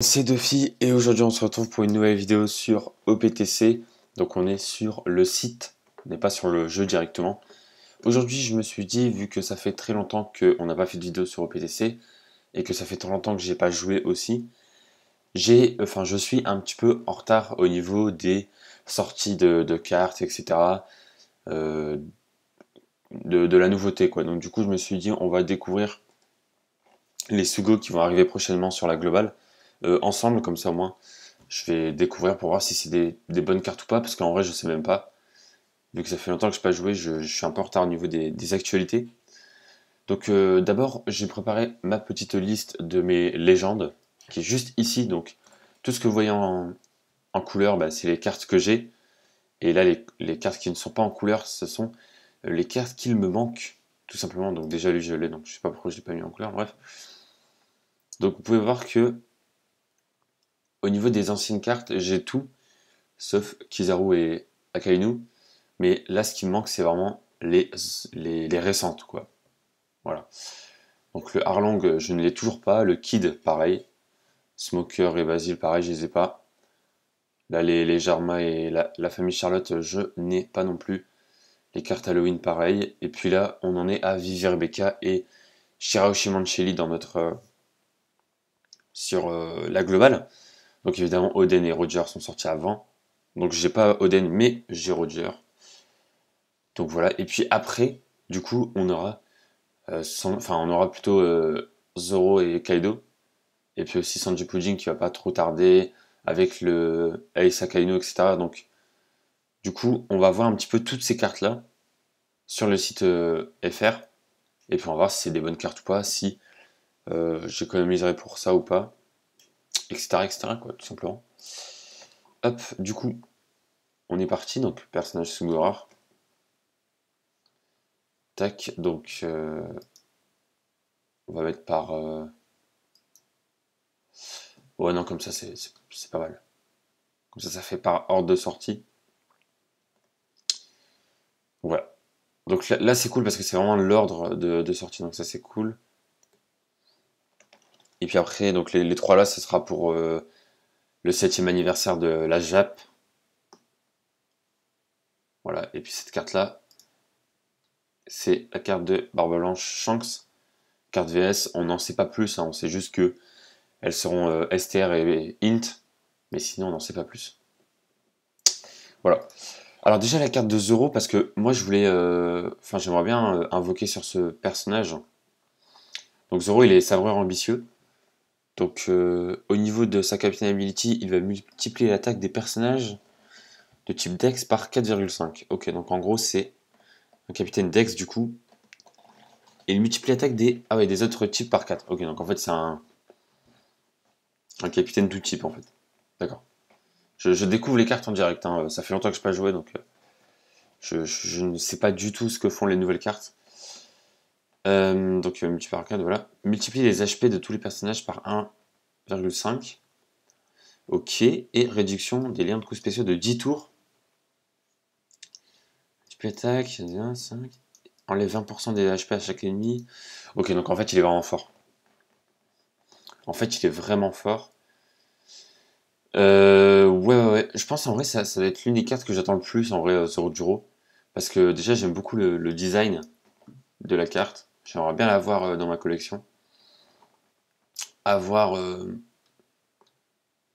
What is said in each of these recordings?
C'est Duffy et aujourd'hui on se retrouve pour une nouvelle vidéo sur OPTC. Donc on est sur le site, on n'est pas sur le jeu directement. Aujourd'hui je me suis dit, vu que ça fait très longtemps qu'on n'a pas fait de vidéo sur OPTC et que ça fait très longtemps que j'ai pas joué aussi, je suis un petit peu en retard au niveau des sorties de cartes, etc. euh, de la nouveauté quoi. Donc du coup je me suis dit on va découvrir les Sugo qui vont arriver prochainement sur la globale ensemble, comme ça au moins je vais découvrir pour voir si c'est des bonnes cartes ou pas, parce qu'en vrai je sais même pas. Vu que ça fait longtemps que je n'ai pas joué, je suis un peu en retard au niveau des actualités. Donc d'abord j'ai préparé ma petite liste de mes légendes, qui est juste ici. Donc tout ce que vous voyez en couleur, bah, c'est les cartes que j'ai. Et là les cartes qui ne sont pas en couleur, ce sont les cartes qu'il me manque, tout simplement. Donc déjà lui je l'ai, donc je sais pas pourquoi je l'ai pas mis en couleur, bref. Donc vous pouvez voir que au niveau des anciennes cartes, j'ai tout, sauf Kizaru et Akainu. Mais là, ce qui me manque, c'est vraiment les récentes, quoi. Voilà. Donc le Arlong, je ne l'ai toujours pas. Le Kid, pareil. Smoker et Basil, pareil, je les ai pas. Là, les Jarma et la famille Charlotte, je n'ai pas non plus. Les cartes Halloween, pareil. Et puis là, on en est à Vivi Rebecca et Shiraoshi Mancheli dans sur la globale. Donc évidemment, Oden et Roger sont sortis avant. Donc j'ai pas Oden, mais j'ai Roger. Donc voilà. Et puis après, du coup, on aura on aura plutôt Zoro et Kaido. Et puis aussi Sanji Pudding qui va pas trop tarder avec le Ace Akainu, etc. Donc, du coup, on va voir un petit peu toutes ces cartes-là sur le site FR. Et puis on va voir si c'est des bonnes cartes ou pas, si j'économiserai pour ça ou pas, etc., quoi, tout simplement. Hop, du coup, on est parti. Donc, personnage Sugora. Tac, donc, on va mettre par. Ouais, non, comme ça, c'est pas mal. Comme ça fait par ordre de sortie. Voilà. Donc là c'est cool parce que c'est vraiment l'ordre de sortie, donc ça c'est cool. Et puis après, donc les trois là, ce sera pour le 7e anniversaire de la JAP. Voilà, et puis cette carte là, c'est la carte de Barbe Blanche Shanks. Carte VS, on n'en sait pas plus, hein, on sait juste que elles seront STR et Int, mais sinon on n'en sait pas plus. Voilà. Alors déjà la carte de Zoro, parce que moi je voulais, j'aimerais bien invoquer sur ce personnage. Donc Zoro il est sabreur ambitieux. Donc au niveau de sa Captain Ability, il va multiplier l'attaque des personnages de type Dex par 4,5. Ok, donc en gros c'est un capitaine Dex du coup. Et il multiplie l'attaque des autres types par 4. Ok, donc en fait c'est un capitaine tout type en fait. D'accord. Je découvre les cartes en direct, hein. Ça fait longtemps que je n'ai pas joué, donc je ne sais pas du tout ce que font les nouvelles cartes. Donc multiplie par 4, voilà. Multiplie les HP de tous les personnages par 1,5. Ok, et réduction des liens de coups spéciaux de 10 tours. Multiplie attaque, 5. Enlève 20% des HP à chaque ennemi. Ok, donc en fait il est vraiment fort. En fait il est vraiment fort. Ouais. Je pense en vrai ça va être l'une des cartes que j'attends le plus en vrai sur Duro. Parce que déjà j'aime beaucoup le design de la carte. J'aimerais bien l'avoir dans ma collection. À voir,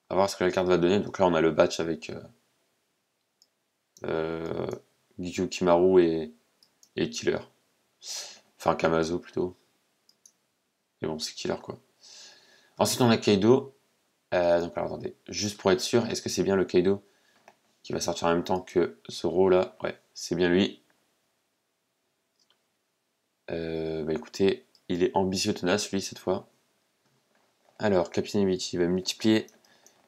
à voir ce que la carte va donner. Donc là on a le batch avec euh, Gikyu Kimaru et Killer. Enfin Kamazo plutôt. Mais bon c'est Killer quoi. Ensuite on a Kaido. Donc alors attendez, juste pour être sûr, est-ce que c'est bien le Kaido qui va sortir en même temps que Zoro là? Ouais, c'est bien lui. Bah écoutez, il est ambitieux tenace lui cette fois. Alors, Captain Ability va multiplier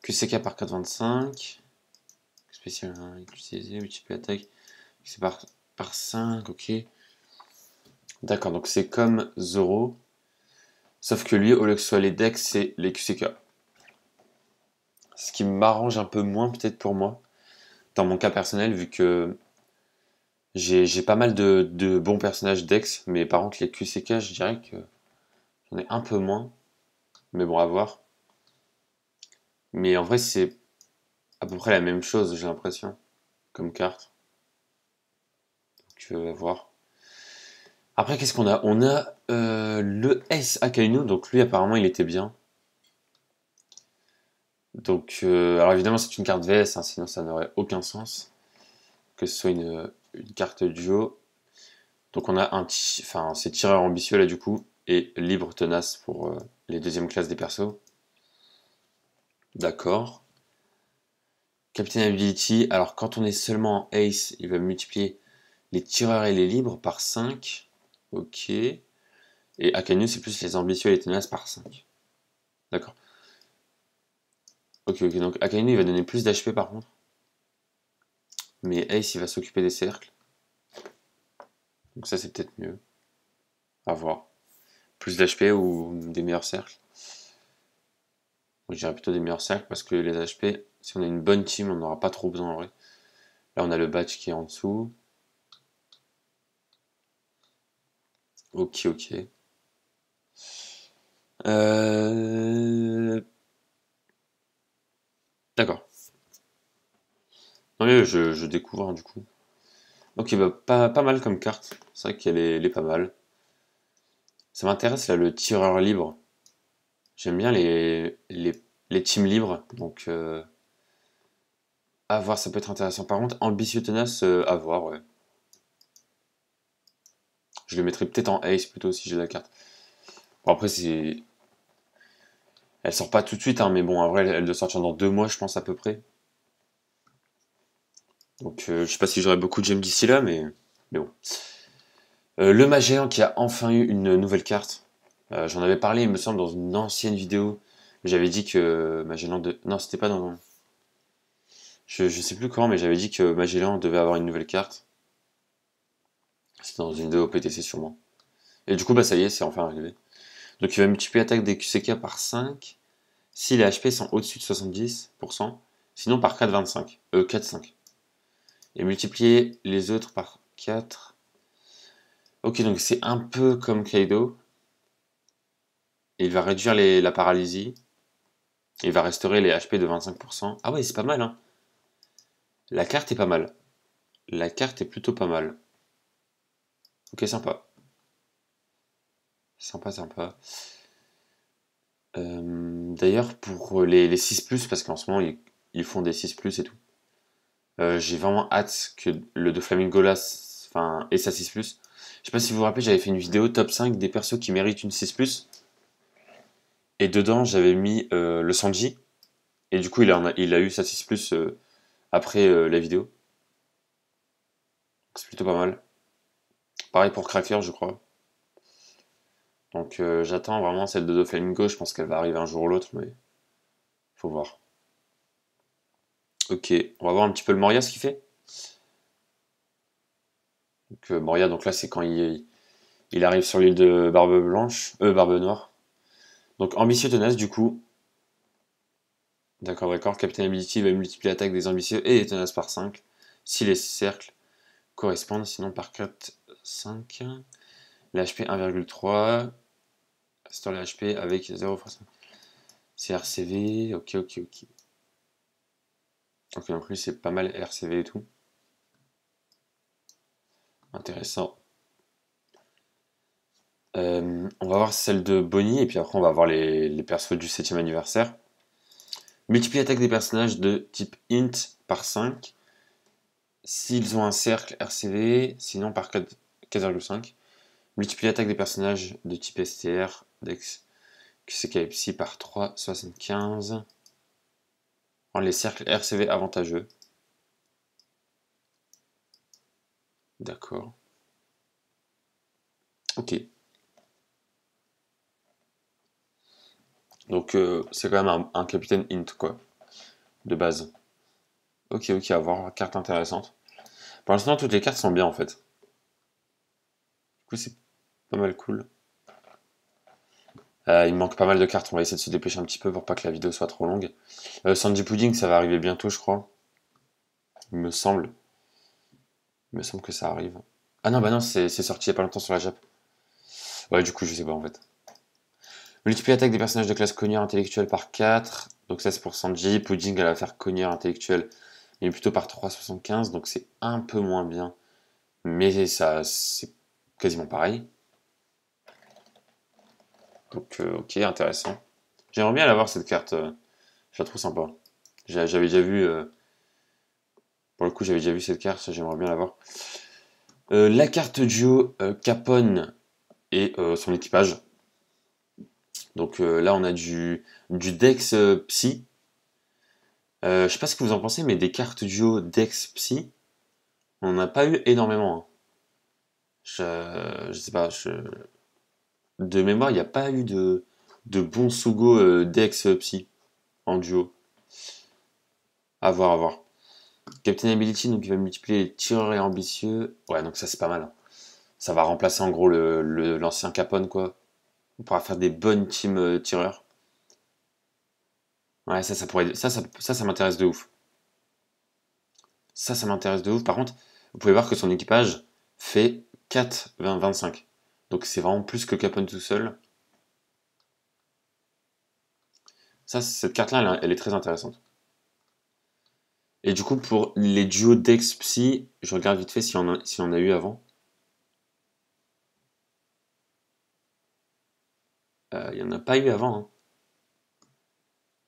QCK par 4,25. Spécial utilisé, multiplier attaque. C'est par 5, ok. D'accord, donc c'est comme Zoro. Sauf que lui, au lieu que ce soit les decks, c'est les QCK. Ce qui m'arrange un peu moins peut-être pour moi, dans mon cas personnel, vu que j'ai pas mal de bons personnages Dex, mais par contre les QCK, je dirais que j'en ai un peu moins. Mais bon, à voir. Mais en vrai, c'est à peu près la même chose, j'ai l'impression, comme carte. Donc, à voir. Après, qu'est-ce qu'on a? On a le Ace Akainu, donc lui, apparemment, il était bien. Donc, alors évidemment, c'est une carte VS, hein, sinon ça n'aurait aucun sens que ce soit une carte duo. Donc, on a enfin, c'est tireur ambitieux là, du coup, et libre tenace pour les deuxièmes classes des persos. D'accord. Captain Ability, alors quand on est seulement en Ace, il va multiplier les tireurs et les libres par 5. Ok. Et Akainu, c'est plus les ambitieux et les tenaces par 5. D'accord. Ok, ok. Donc Akainu, il va donner plus d'HP par contre. Mais Ace, il va s'occuper des cercles. Donc ça, c'est peut-être mieux. À voir. Plus d'HP ou des meilleurs cercles. Moi, je dirais plutôt des meilleurs cercles parce que les HP, si on a une bonne team, on n'aura pas trop besoin en vrai. Là, on a le badge qui est en dessous. Ok, ok. Euh... D'accord. Non mais je découvre hein, du coup. Ok, bah pas mal comme carte. C'est vrai elle est pas mal. Ça m'intéresse là le tireur libre. J'aime bien les teams libres. Donc à voir, ça peut être intéressant. Par contre, ambitieux tenace, à voir, ouais. Je le mettrais peut-être en ace plutôt si j'ai la carte. Bon après c'est. Elle sort pas tout de suite, hein, mais bon, en vrai, elle doit sortir dans 2 mois, je pense, à peu près. Donc, je sais pas si j'aurai beaucoup de gemmes d'ici là, mais bon. Le Magéant qui a enfin eu une nouvelle carte. J'en avais parlé, il me semble, dans une ancienne vidéo. J'avais dit que Magellan de... Non, c'était pas dans... Je sais plus quand, mais j'avais dit que Magellan devait avoir une nouvelle carte. C'était dans une vidéo PTC sûrement. Et du coup, bah ça y est, c'est enfin arrivé. Donc il va multiplier l'attaque des QCK par 5 si les HP sont au-dessus de 70%, sinon par 4,25. 4,5. Et multiplier les autres par 4. Ok, donc c'est un peu comme Kaido. Et il va réduire la paralysie. Et il va restaurer les HP de 25%. Ah ouais, c'est pas mal, hein. La carte est pas mal. La carte est plutôt pas mal. Ok, sympa. Sympa, sympa. D'ailleurs, pour les 6+, parce qu'en ce moment, ils font des 6+, et tout. J'ai vraiment hâte que le Doflamingo là, enfin, ait sa 6+. Je sais pas si vous vous rappelez, j'avais fait une vidéo top 5 des persos qui méritent une 6+. Et dedans, j'avais mis le Sanji. Et du coup, il a eu sa 6+, après la vidéo. C'est plutôt pas mal. Pareil pour Cracker, je crois. Donc j'attends vraiment celle de Doflamingo. Je pense qu'elle va arriver un jour ou l'autre, mais faut voir. Ok, on va voir un petit peu le Moria ce qu'il fait. Donc Moria, donc là c'est quand il arrive sur l'île de Barbe Blanche, Barbe Noire. Donc ambitieux tenace du coup. D'accord, d'accord. Captain Ability va multiplier l'attaque des ambitieux et des tenaces par 5 si les cercles correspondent, sinon par 4, 5. L'HP 1,3. Restaure le HP avec 0 x 5. CRCV, ok, ok, ok. Ok, donc lui c'est pas mal RCV et tout. Intéressant. On va voir celle de Bonnie et puis après on va voir les persos du 7ème anniversaire. Multiplie l'attaque des personnages de type int par 5 s'ils ont un cercle RCV, sinon par 4,5. Multiplie l'attaque des personnages de type STR, Dex, QCKFC par 3,75. Rend les cercles RCV avantageux. D'accord. Ok. Donc c'est quand même un capitaine int quoi, de base. Ok, ok, à voir, carte intéressante. Pour l'instant, toutes les cartes sont bien en fait. Du coup, c'est pas mal cool. Il me manque pas mal de cartes, on va essayer de se dépêcher un petit peu pour pas que la vidéo soit trop longue. Sandy Pudding, ça va arriver bientôt, je crois. Il me semble. Il me semble que ça arrive. Ah non, bah non, c'est sorti il y a pas longtemps sur la Jap. Ouais, du coup, je sais pas en fait. Multiplie l'attaque des personnages de classe connue intellectuelle par 4. Donc ça c'est pour Sanji. Pudding, elle va faire cogneur intellectuel, mais plutôt par 3,75, donc c'est un peu moins bien. Mais ça, c'est quasiment pareil. Donc ok, intéressant. J'aimerais bien l'avoir cette carte, je la trouve sympa. J'avais déjà vu, pour le coup j'avais déjà vu cette carte, j'aimerais bien l'avoir. La carte duo Capone et son équipage. Donc là on a du Dex Psy. Je sais pas ce que vous en pensez, mais des cartes duo Dex Psy, on n'en a pas eu énormément, hein. Je sais pas, de mémoire, il n'y a pas eu de bons Sugo Dex Psy en duo. À voir, à voir. Captain Ability, donc il va multiplier les tireurs et ambitieux. Ouais, donc ça c'est pas mal, hein. Ça va remplacer en gros l'ancien Capone, quoi. On pourra faire des bonnes teams tireurs. Ouais, ça pourrait, ça m'intéresse de ouf. Ça m'intéresse de ouf. Par contre, vous pouvez voir que son équipage fait 4, 20, 25. Donc c'est vraiment plus que Capone tout seul. Ça, cette carte-là, elle est très intéressante. Et du coup, pour les duos Dex Psy, je regarde vite fait si on a eu avant. Il n'y en a pas eu avant, hein.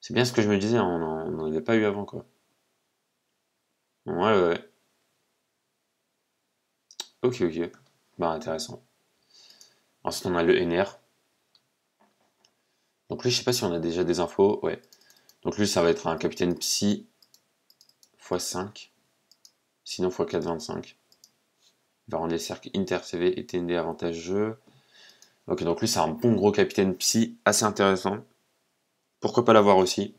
C'est bien ce que je me disais, on n'en avait pas eu avant, quoi. Ouais, ouais, ouais. Ok, ok. Bah, intéressant. Ensuite, on a le NR. Donc lui, je sais pas si on a déjà des infos. Ouais. Donc lui, ça va être un capitaine psy x5. Sinon x4, 25. Il va rendre les cercles inter-CV et TND avantageux. Ok, donc lui, c'est un bon gros capitaine psy, assez intéressant. Pourquoi pas l'avoir aussi.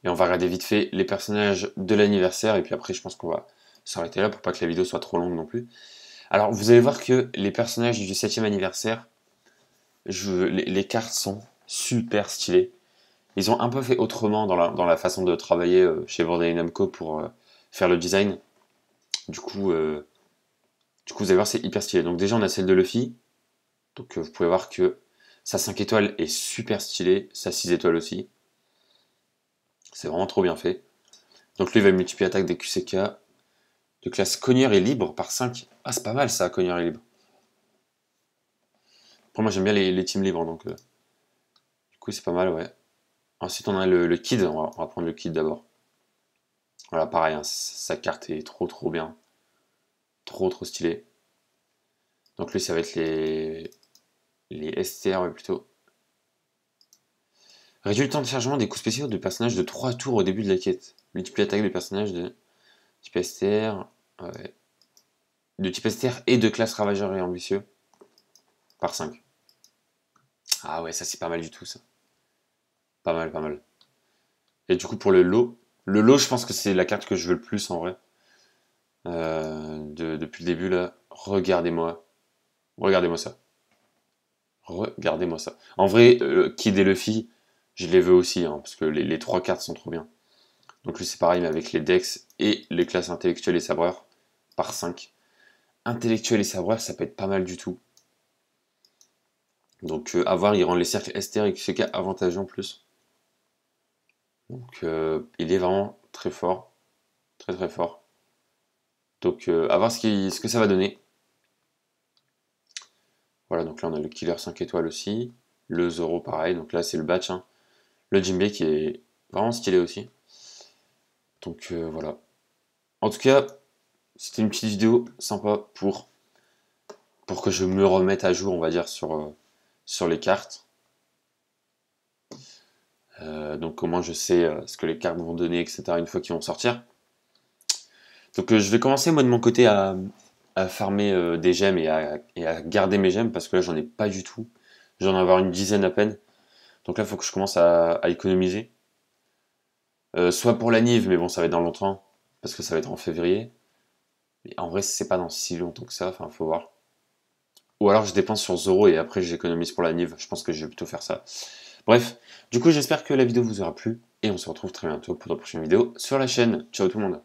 Et on va regarder vite fait les personnages de l'anniversaire. Et puis après, je pense qu'on va s'arrêter là pour pas que la vidéo soit trop longue non plus. Alors, vous allez voir que les personnages du 7e anniversaire, les cartes sont super stylées. Ils ont un peu fait autrement dans la façon de travailler chez Bandai Namco pour faire le design. Du coup, vous allez voir, c'est hyper stylé. Donc déjà, on a celle de Luffy. Donc vous pouvez voir que sa 5 étoiles est super stylée, sa 6 étoiles aussi. C'est vraiment trop bien fait. Donc lui, il va multiplier l'attaque des QCK de classe cogneur et libre par 5. Ah, c'est pas mal ça, cogneur et libre. Pour moi, j'aime bien les teams libres, donc du coup, c'est pas mal, ouais. Ensuite, on a le Kid. On va prendre le Kid d'abord. Voilà, pareil, hein, sa carte est trop bien. Trop stylé. Donc lui, ça va être les STR, ouais, plutôt. Réduit le temps de chargement des coups spéciaux de personnages de 3 tours au début de la quête. Multiplie l'attaque des personnages de type STR, ouais. De type STR et de classe ravageur et ambitieux par 5. Ah ouais, ça c'est pas mal du tout, ça. Pas mal, pas mal. Et du coup, pour le lot, je pense que c'est la carte que je veux le plus en vrai. Depuis le début, là, regardez-moi. Regardez-moi ça. Regardez-moi ça. En vrai, Kid et Luffy, je les veux aussi, hein, parce que les 3 cartes sont trop bien. Donc lui, c'est pareil, mais avec les Dex et les classes intellectuelles et sabreurs par 5. Intellectuel et sabreur, ça peut être pas mal du tout. Donc à voir, il rend les cercles STR et QCK avantageux en plus. Donc il est vraiment très fort. Très fort. Donc à voir ce que ça va donner. Voilà, donc là on a le Killer 5 étoiles aussi. Le Zoro pareil, donc là c'est le batch, hein. Le Jinbei qui est vraiment stylé aussi. Donc voilà. En tout cas, c'était une petite vidéo sympa pour que je me remette à jour, on va dire, sur les cartes. Donc comment je sais ce que les cartes vont donner, etc. une fois qu'ils vont sortir. Donc je vais commencer moi de mon côté à farmer des gemmes et à garder mes gemmes parce que là j'en ai pas du tout. J'en ai avoir une dizaine à peine. Donc là il faut que je commence à économiser. Soit pour la Nive, mais bon ça va être dans longtemps, parce que ça va être en février. Mais en vrai c'est pas dans si longtemps que ça, enfin faut voir. Ou alors je dépense sur Zoro et après j'économise pour la Nive. Je pense que je vais plutôt faire ça. Bref, du coup j'espère que la vidéo vous aura plu et on se retrouve très bientôt pour de prochaine vidéo sur la chaîne. Ciao tout le monde.